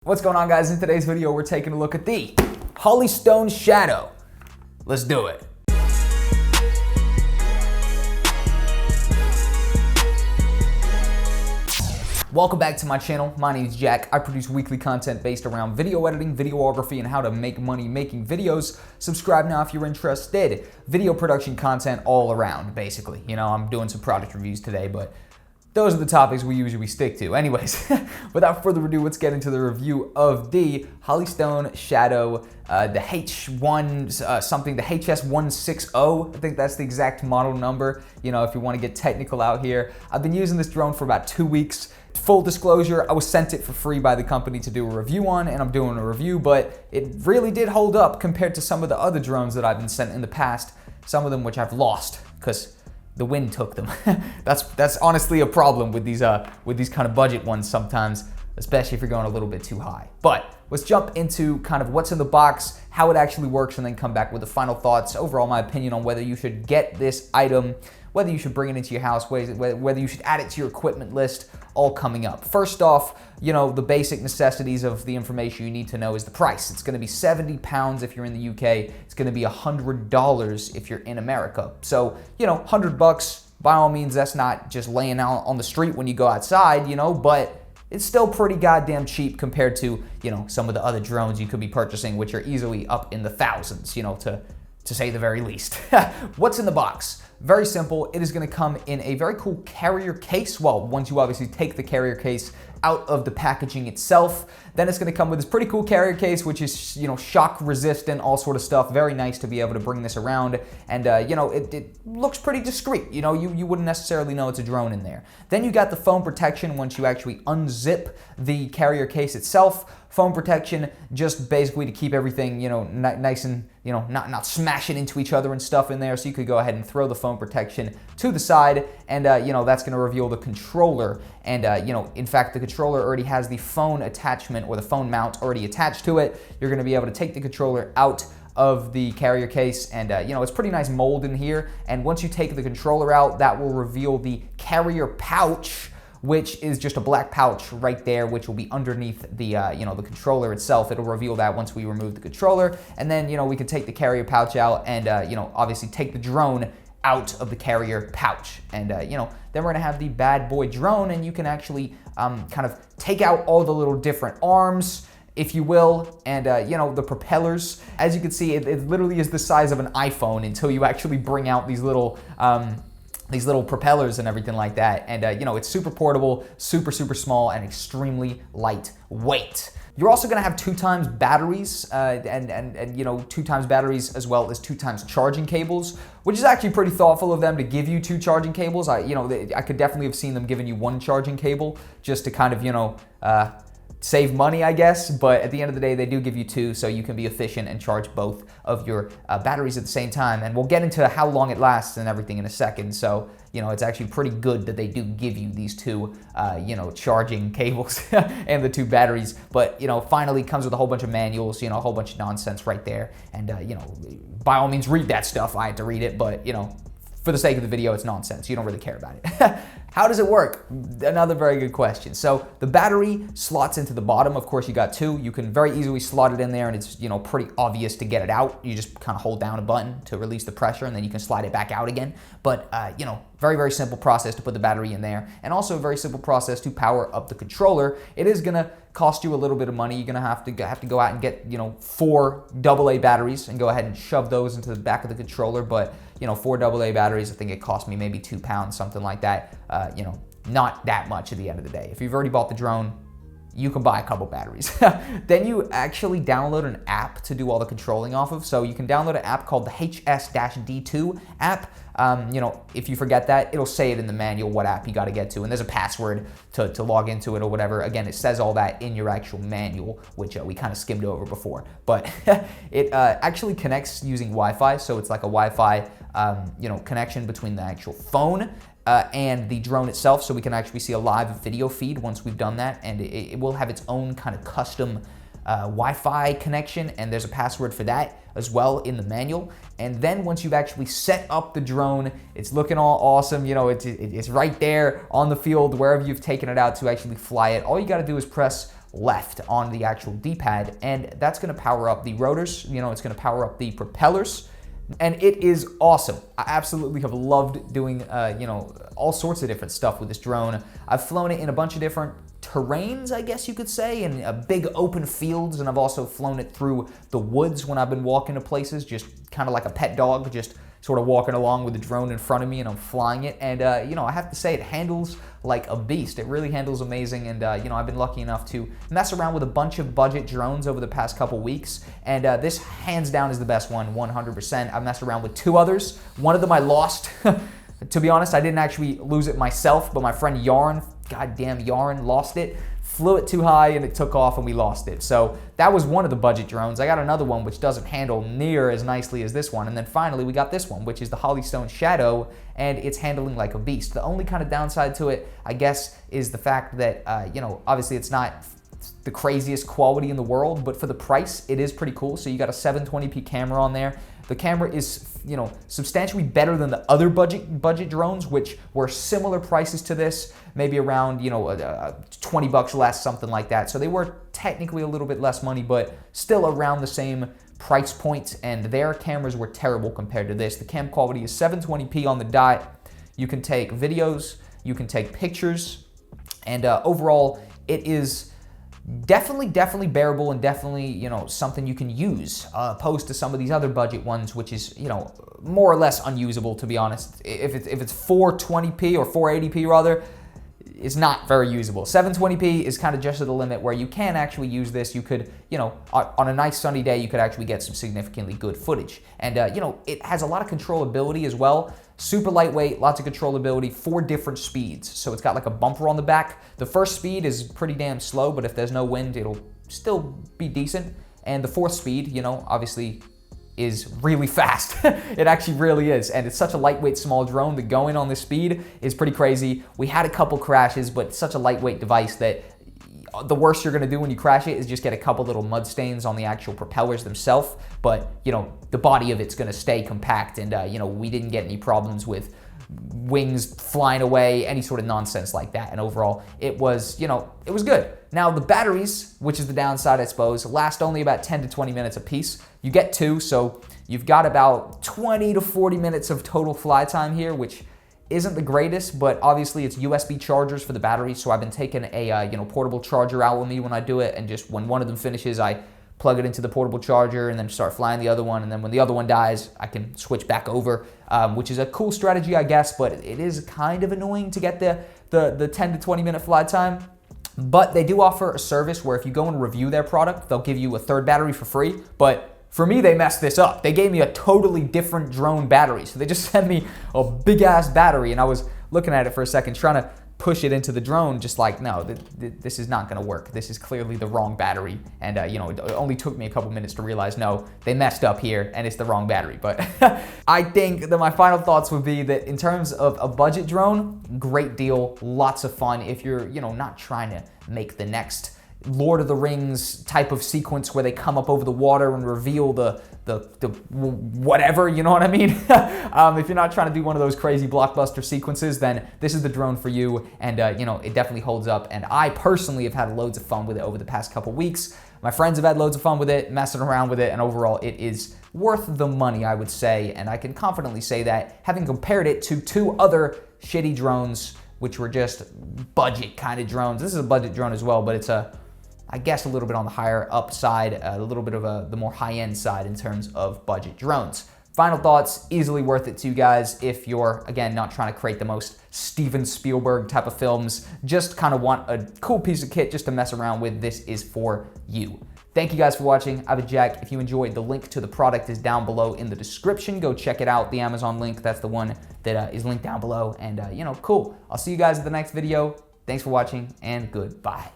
What's going on, guys? In today's video, we're taking a look at the Holystone Shadow. Let's do it. Welcome back to my channel. My name is Jack. I produce weekly content based around video editing, videography, and how to make money making videos. Subscribe now if you're interested. Video production content all around, basically. You know, I'm doing some product reviews today, but those are the topics we usually stick to. Anyways, without further ado, let's get into the review of the Holystone Shadow, the the HS160. I think that's the exact model number, you know, if you want to get technical out here. I've been using this drone for about 2 weeks. Full disclosure, I was sent it for free by the company to do a review on, and I'm doing a review, but it really did hold up compared to some of the other drones that I've been sent in the past, some of them which I've lost, because the wind took them. That's honestly a problem with these kind of budget ones sometimes, especially if you're going a little bit too high. But let's jump into kind of what's in the box, how it actually works, and then come back with the final thoughts, overall my opinion on whether you should get this item, whether you should bring it into your house, whether you should add it to your equipment list, all coming up. First off, you know, the basic necessities of the information you need to know is the price. It's gonna be 70 pounds if you're in the UK. It's gonna be $100 if you're in America. So, you know, 100 bucks, by all means, that's not just laying out on the street when you go outside, you know, but it's still pretty goddamn cheap compared to, you know, some of the other drones you could be purchasing, which are easily up in the thousands, you know, to say the very least. What's in the box? Very simple. It is going to come in a very cool carrier case. Well, once you obviously take the carrier case out of the packaging itself, then it's going to come with this pretty cool carrier case, which is, you know, shock resistant, all sort of stuff. Very nice to be able to bring this around, and you know, it looks pretty discreet. You know, you wouldn't necessarily know it's a drone in there. Then you got the foam protection once you actually unzip the carrier case itself. Foam protection just basically to keep everything, you know, nice and, you know, not smashing into each other and stuff in there. So you could go ahead and throw the foam protection to the side, and you know, that's going to reveal the controller. And you know, in fact, the controller already has the phone attachment or the phone mount already attached to it. You're going to be able to take the controller out of the carrier case, and you know, it's pretty nice mold in here. And once you take the controller out, that will reveal the carrier pouch, which is just a black pouch right there, which will be underneath the you know, the controller itself. It'll reveal that once we remove the controller, and then, you know, we can take the carrier pouch out and you know, obviously take the drone out of the carrier pouch, and you know, then we're gonna have the bad boy drone, and you can actually kind of take out all the little different arms, if you will, and you know, the propellers. As you can see, it literally is the size of an iPhone until you actually bring out these little propellers and everything like that. And you know, it's super portable, super small, and extremely lightweight. You're also gonna have 2x batteries, and you know, 2x batteries as well as 2x charging cables, which is actually pretty thoughtful of them to give you 2 charging cables. You know, I could definitely have seen them giving you 1 charging cable just to kind of, you know, save money, I guess, but at the end of the day, they do give you 2, so you can be efficient and charge both of your batteries at the same time. And we'll get into how long it lasts and everything in a second. So, you know, it's actually pretty good that they do give you these 2, you know, charging cables and the 2 batteries. But, you know, finally comes with a whole bunch of manuals, you know, a whole bunch of nonsense right there. And, you know, by all means, read that stuff. I had to read it, but, you know, for the sake of the video, it's nonsense. You don't really care about it. How does it work? Another very good question. So the battery slots into the bottom. Of course, you got 2. You can very easily slot it in there, and it's, you know, pretty obvious to get it out. You just kind of hold down a button to release the pressure, and then you can slide it back out again. But, you know, very simple process to put the battery in there, and also a very simple process to power up the controller. It is gonna cost you a little bit of money. You're gonna have to go out and get, you know, 4 AA batteries and go ahead and shove those into the back of the controller. But, you know, 4 AA batteries, I think it cost me maybe £2, something like that. You know, not that much at the end of the day. If you've already bought the drone, you can buy a couple batteries. Then you actually download an app to do all the controlling off of. So you can download an app called the HS-D2 app. You know, if you forget that, it'll say it in the manual what app you got to get to, and there's a password to log into it or whatever. Again, it says all that in your actual manual, which we kind of skimmed over before. But it actually connects using Wi-Fi, so it's like a Wi-Fi you know, connection between the actual phone and the drone itself, so we can actually see a live video feed once we've done that, and it will have its own kind of custom Wi-Fi connection, and there's a password for that as well in the manual. And then once you've actually set up the drone, it's looking all awesome, you know, it's right there on the field wherever you've taken it out to actually fly it. All you got to do is press left on the actual D-pad, and that's going to power up the rotors. You know, it's going to power up the propellers, and it is awesome. I absolutely have loved doing, you know, all sorts of different stuff with this drone. I've flown it in a bunch of different terrains, I guess you could say, in big open fields, and I've also flown it through the woods when I've been walking to places, just kind of like a pet dog, just sort of walking along with the drone in front of me and I'm flying it. And, you know, I have to say it handles like a beast. It really handles amazing. And, you know, I've been lucky enough to mess around with a bunch of budget drones over the past couple weeks. And this hands down is the best one, 100%. I've messed around with 2 others. One of them I lost. To be honest, I didn't actually lose it myself, but my friend Yarn, goddamn Yarn, lost it. Flew it too high and it took off and we lost it. So that was one of the budget drones. I got another one which doesn't handle near as nicely as this one. And then finally we got this one, which is the Hollystone Shadow, and it's handling like a beast. The only kind of downside to it, I guess, is the fact that, you know, obviously it's not the craziest quality in the world, but for the price, it is pretty cool. So you got a 720p camera on there. The camera is, you know, substantially better than the other budget drones, which were similar prices to this, maybe around, you know, 20 bucks less, something like that. So they were technically a little bit less money, but still around the same price point, and their cameras were terrible compared to this. The cam quality is 720p on the dot. You can take videos, you can take pictures, and overall, it is definitely bearable and definitely, you know, something you can use, opposed to some of these other budget ones, which is, you know, more or less unusable, to be honest. If it's 420p or 480p rather, it's not very usable. 720p is kind of just at the limit where you can actually use this. You could, you know, on a nice sunny day, you could actually get some significantly good footage. And, you know, it has a lot of controllability as well. Super lightweight, lots of controllability, 4 different speeds. So it's got like a bumper on the back. The first speed is pretty damn slow, but if there's no wind, it'll still be decent. And the 4th speed, you know, obviously is really fast. It actually really is. And it's such a lightweight small drone that going on this speed is pretty crazy. We had a couple crashes, but it's such a lightweight device that the worst you're gonna do when you crash it is just get a couple little mud stains on the actual propellers themselves. But, you know, the body of it's gonna stay compact, and, you know, we didn't get any problems with wings flying away, any sort of nonsense like that. And overall, it was, you know, it was good. Now, the batteries, which is the downside, I suppose, last only about 10 to 20 minutes a piece. You get 2, so you've got about 20 to 40 minutes of total fly time here, which isn't the greatest, but obviously it's USB chargers for the batteries, so I've been taking a you know, portable charger out with me when I do it, and just when one of them finishes, I plug it into the portable charger and then start flying the other one, and then when the other one dies, I can switch back over, which is a cool strategy, I guess, but it is kind of annoying to get the 10 to 20 minute fly time. But they do offer a service where if you go and review their product, they'll give you a 3rd battery for free. But for me, they messed this up. They gave me a totally different drone battery. So they just sent me a big ass battery, and I was looking at it for a second, trying to push it into the drone, just like, no, this is not gonna work. This is clearly the wrong battery. And, you know, it only took me a couple minutes to realize, no, they messed up here and it's the wrong battery. But I think that my final thoughts would be that in terms of a budget drone, great deal, lots of fun. If you're, you know, not trying to make the next Lord of the Rings type of sequence where they come up over the water and reveal the whatever, you know what I mean? If you're not trying to do one of those crazy blockbuster sequences, then this is the drone for you. And, you know, it definitely holds up. And I personally have had loads of fun with it over the past couple weeks. My friends have had loads of fun with it, messing around with it, and overall it is worth the money, I would say. And I can confidently say that, having compared it to 2 other shitty drones, which were just budget kind of drones. This is a budget drone as well, but it's I guess a little bit on the higher up side, a little bit of the more high-end side in terms of budget drones. Final thoughts, easily worth it to you guys if you're, again, not trying to create the most Steven Spielberg type of films, just kind of want a cool piece of kit just to mess around with. This is for you. Thank you guys for watching. I've been Jack. If you enjoyed, the link to the product is down below in the description. Go check it out. The Amazon link, that's the one that is linked down below. And, you know, cool. I'll see you guys in the next video. Thanks for watching, and goodbye.